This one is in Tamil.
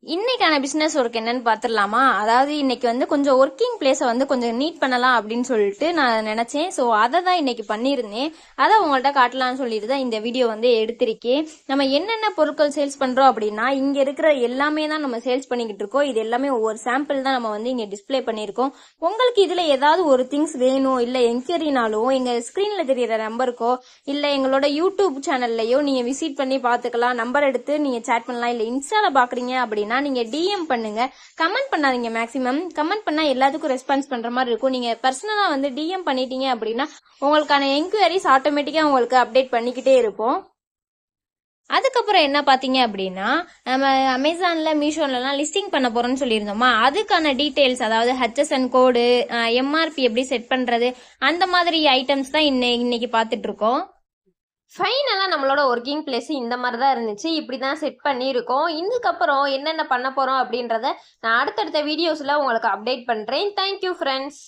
இன்னைக்கான பிசினஸ் ஒர்க் என்னன்னு பாத்துடலாமா? அதாவது இன்னைக்கு வந்து கொஞ்சம் ஒர்க்கிங் பிளேஸை வந்து கொஞ்சம் நீட் பண்ணலாம் அப்படின்னு சொல்லிட்டு நான் நினைச்சேன். ஸோ அதை தான் இன்னைக்கு பண்ணியிருந்தேன். அதை உங்கள்கிட்ட காட்டலாம்னு சொல்லிட்டு தான் இந்த வீடியோ வந்து எடுத்திருக்கேன். நம்ம என்னென்ன பொருட்கள் சேல்ஸ் பண்றோம் அப்படின்னா, இங்க இருக்கிற எல்லாமே தான் நம்ம சேல்ஸ் பண்ணிக்கிட்டு இருக்கோம். இது எல்லாமே ஒவ்வொரு சாம்பிள் தான் நம்ம வந்து இங்க டிஸ்பிளே பண்ணியிருக்கோம். உங்களுக்கு இதுல ஏதாவது ஒரு திங்ஸ் வேணும் இல்ல என்கொயரினாலும் எங்க ஸ்கிரீன்ல தெரியற நம்பருக்கோ இல்ல எங்களோட யூடியூப் சேனல்லையோ நீங்க விசிட் பண்ணி பாத்துக்கலாம். நம்பர் எடுத்து நீங்க சேட் பண்ணலாம். இல்ல இன்ஸ்டால பாக்குறீங்க அப்படின்னா நீங்க டிஎம் பண்ணுங்க. கமெண்ட் பண்ணாதீங்க. மேக்ஸிமம் கமெண்ட் பண்ணா எல்லாத்துக்கும் ரெஸ்பான்ஸ் பண்ற மாதிரி இருக்கும். நீங்க பர்சனலா வந்து டிஎம் பண்ணிட்டீங்க அப்படின்னா உங்களுக்கான என்கொயரிஸ் ஆட்டோமேட்டிக்கா உங்களுக்கு அப்டேட் பண்ணிக்கிட்டே இருப்போம். அதுக்கப்புறம் என்ன பாத்தீங்க அப்படின்னா, நம்ம அமேசான்ல மீஷோலாம் லிஸ்டிங் பண்ண போறோம்னு சொல்லியிருந்தோமா, அதுக்கான டீடைல்ஸ், அதாவது ஹெச்எஸ்என் கோடு, எம்ஆர்பி எப்படி செட் பண்றது, அந்த மாதிரி ஐட்டம்ஸ் தான் இன்னைக்கு பார்த்துட்டு இருக்கோம். ஃபைனலாக நம்மளோட ஒர்க்கிங் பிளேஸ் இந்த மாதிரி தான் இருந்துச்சு. இப்படி தான் செட் பண்ணியிருக்கோம். இதுக்கப்புறம் என்னென்ன பண்ண போகிறோம் அப்படின்றத நான் அடுத்தடுத்த வீடியோஸில் உங்களுக்கு அப்டேட் பண்ணுறேன். Thank you friends.